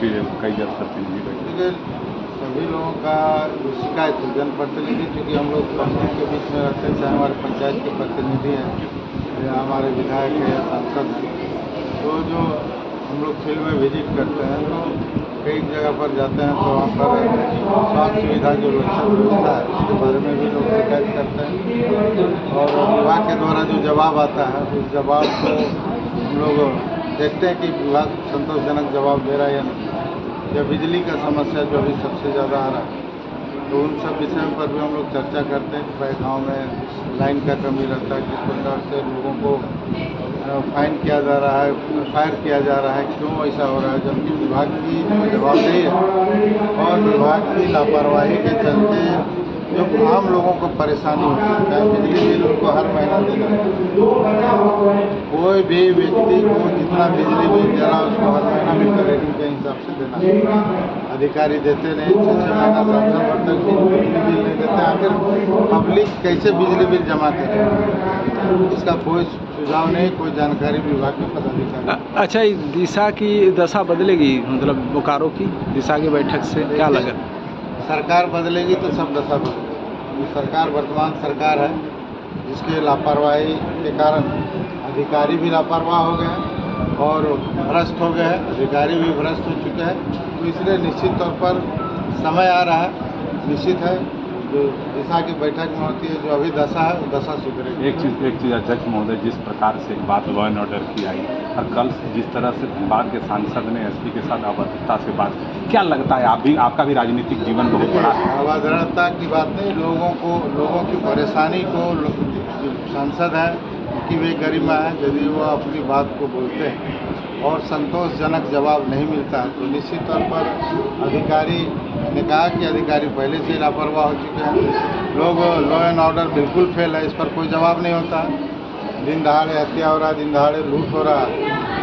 भी कई जनप्रतिनिधि बैठे। सभी लोगों का शिकायत है जनप्रतिनिधि, क्योंकि हम लोग पंचायत के बीच में रहते हैं, चाहे हमारे पंचायत के प्रतिनिधि हैं या हमारे विधायक है या सांसद हैं, तो जो हम लोग फील्ड में विजिट करते हैं तो कई जगह पर जाते हैं तो वहाँ पर स्वास्थ्य सुविधा जो लक्षण व्यवस्था है उसके बारे में भी लोग शिकायत करते हैं, और विभाग के द्वारा जो जवाब आता है उस जवाब को हम लोग देखते हैं कि विभाग संतोषजनक जवाब दे रहा है या नहीं। या बिजली का समस्या जो अभी सबसे ज़्यादा आ रहा है, तो उन सब विषयों पर भी हम लोग चर्चा करते हैं कि भाई गाँव में लाइन का कमी रहता है, किस प्रकार से लोगों को फाइन किया जा रहा है, फायर किया जा रहा है, क्यों ऐसा हो रहा है, जबकि विभाग की जो जवाबदेही है और विभाग की लापरवाही के चलते जो आम लोगों को परेशानी होती है, चाहे बिजली बिल उनको हर महीना देना है, कोई भी व्यक्ति को जितना बिजली बिल जला उसको हर महीना मीटर रीडिंग के हिसाब से देना है। अधिकारी देते नहीं, 6 महीना 7 वर्ष तक बिजली बिल नहीं देते, आखिर पब्लिक कैसे बिजली बिल जमा करे, इसका कोई सुझाव नहीं, कोई जानकारी विभाग के पदाधिकारी। अच्छा, दिशा की दशा बदलेगी, मतलब बोकारो की दिशा की बैठक से क्या लगा? सरकार बदलेगी तो सब दशा बदलेगी। सरकार वर्तमान सरकार है जिसके लापरवाही के कारण अधिकारी भी लापरवाह हो गए हैं और भ्रष्ट हो गए हैं, अधिकारी भी भ्रष्ट हो चुके हैं, तो इसलिए निश्चित तौर पर समय आ रहा है, निश्चित है जो दिशा की बैठक में होती है, जो अभी दशा है वो दशा सुधरेगी। एक चीज़ अध्यक्ष महोदय, जिस प्रकार से बात लॉ एंड ऑर्डर की आई और कल जिस तरह से धनबाद के सांसद ने एसपी के साथ अभद्रता से बात की, क्या लगता है आपका भी राजनीतिक जीवन बहुत बड़ा है? अभद्रता की बात नहीं, लोगों की परेशानी को सांसद है कि वे गरिमा है, यदि वो अपनी बात को बोलते हैं और संतोषजनक जवाब नहीं मिलता है तो निश्चित तौर पर अधिकारी ने कहा कि अधिकारी पहले से लापरवाह हो चुके हैं, लोग लॉ एंड ऑर्डर बिल्कुल फेल है, इस पर कोई जवाब नहीं होता है, दिन दहाड़े हत्या हो रहा है, दिन दहाड़े लूट हो रहा है,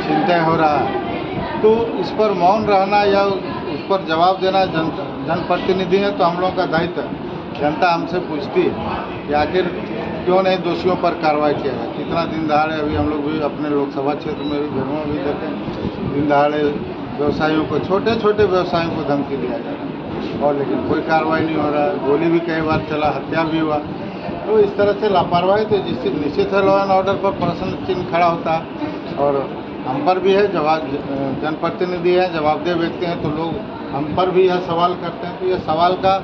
चिंता हो रहा है, तो इस पर मौन रहना या उस पर जवाब देना जनप्रतिनिधि है तो हम लोगों का दायित्व है। जनता हमसे पूछती है कि आखिर क्यों नहीं दोषियों पर कार्रवाई किया जाए। कितना दिन दहाड़े अभी हम लोग भी अपने लोकसभा क्षेत्र में भी घरों में भी देखें, दिन दहाड़े व्यवसायियों को, छोटे छोटे व्यवसायियों को धमकी दिया जा रहा है और लेकिन कोई कार्रवाई नहीं हो रहा है, गोली भी कई बार चला, हत्या भी हुआ, तो इस तरह से लापरवाही तो जिससे निश्चित है लॉ एंड ऑर्डर पर प्रश्न चिन्ह खड़ा होता है और हम पर भी है, जवाब जनप्रतिनिधि है, जवाबदेह व्यक्ति हैं, तो लोग हम पर भी यह सवाल करते हैं, तो यह सवाल का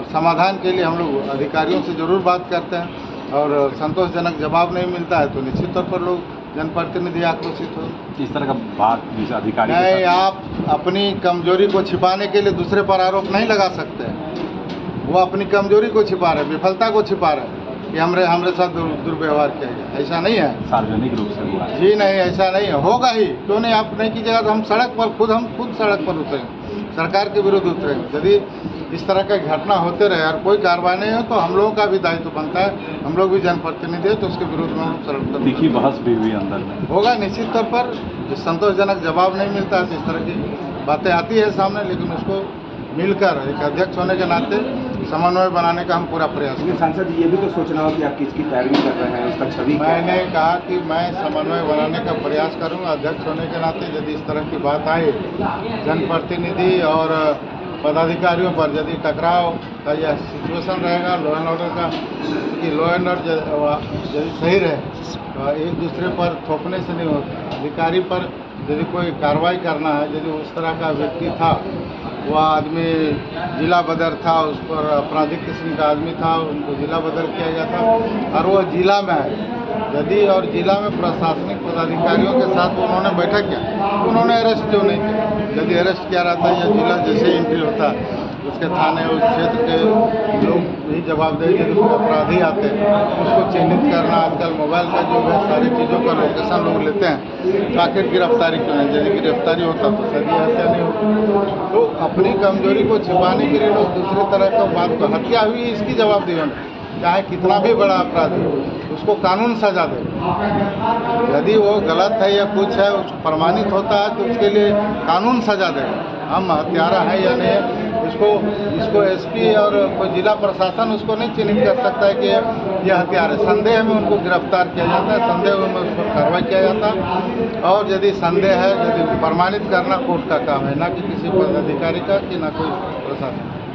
समाधान के लिए हम लोग अधिकारियों से ज़रूर बात करते हैं और संतोषजनक जवाब नहीं मिलता है तो निश्चित तौर पर लोग जनप्रतिनिधि आक्रोशित हो। इस तरह का बात जिस अधिकारी नहीं, आप अपनी कमजोरी को छिपाने के लिए दूसरे पर आरोप नहीं लगा सकते। वो अपनी कमजोरी को छिपा रहे, विफलता को छिपा रहे कि हमरे साथ दुर्व्यवहार किया गया, ऐसा नहीं है, सार्वजनिक रूप से हुआ जी नहीं, ऐसा नहीं है, होगा ही, क्यों नहीं, आप नहीं कीजिएगा तो हम सड़क पर हम खुद सड़क पर उतरेंगे, सरकार के विरुद्ध उतरेंगे। यदि इस तरह का घटना होते रहे और कोई कार्रवाई नहीं हो तो हम लोगों का भी दायित्व बनता है, हम लोग भी जनप्रतिनिधि है तो उसके विरुद्ध में हम सड़क पर तीखी बहस भी हुई अंदर में होगा निश्चित तौर पर। संतोषजनक जवाब नहीं मिलता है तो इस तरह की बातें आती है सामने, लेकिन उसको मिलकर एक अध्यक्ष होने के नाते समन्वय बनाने का हम पूरा प्रयास करें। सांसद ये भी तो सोचना हो कि आप किसकी पैरवी कर रहे हैं, उसका छवि। मैंने कहा कि मैं समन्वय बनाने का प्रयास करूंगा अध्यक्ष होने के नाते। यदि इस तरह की बात आए जनप्रतिनिधि और पदाधिकारियों पर, यदि टकराव का यह सिचुएशन रहेगा लॉ एंड ऑर्डर का, कि लॉ एंड ऑर्डर यदि सही रहे तो एक दूसरे पर थोपने से नहीं होता। अधिकारी पर यदि कोई कार्रवाई करना है, यदि उस तरह का व्यक्ति था, वह आदमी जिला बदर था, उस पर आपराधिक किस्म का आदमी था, उनको जिला बदर किया गया था और वह जिला में है, यदि और जिला में प्रशासनिक पदाधिकारियों के साथ उन्होंने बैठक किया, उन्होंने अरेस्ट क्यों नहीं किया? यदि अरेस्ट किया रहता या जिला जैसे एंट्री होता उसके थाने उस क्षेत्र के लोग ही जवाबदेही, यदि कोई अपराधी आते हैं उसको चिन्हित करना, आजकल मोबाइल का जो है सारी चीज़ों का लोकेशन लोग लेते हैं, तो आखिर गिरफ्तारी क्यों नहीं? यदि गिरफ्तारी होता तो शायद ये हत्या नहीं होती। तो अपनी कमजोरी को छिपाने के लिए लोग दूसरे तरह का बात को, हत्या हुई इसकी जवाबदेही होनी, चाहे कितना भी बड़ा अपराधी उसको कानून सजा दे। यदि वो गलत है या कुछ है, उसको प्रमाणित होता है तो उसके लिए कानून सजा देगा। हम हत्यारा है या नहीं है। इसको एसपी और कोई जिला प्रशासन उसको नहीं चिन्हित कर सकता है कि ये हत्यारा है। संदेह में उनको गिरफ्तार किया जाता है, संदेह में उस पर कार्रवाई किया जाता है, और यदि संदेह है, यदि प्रमाणित करना कोर्ट का काम है, ना कि किसी पदाधिकारी का, कि ना कोई प्रशासन।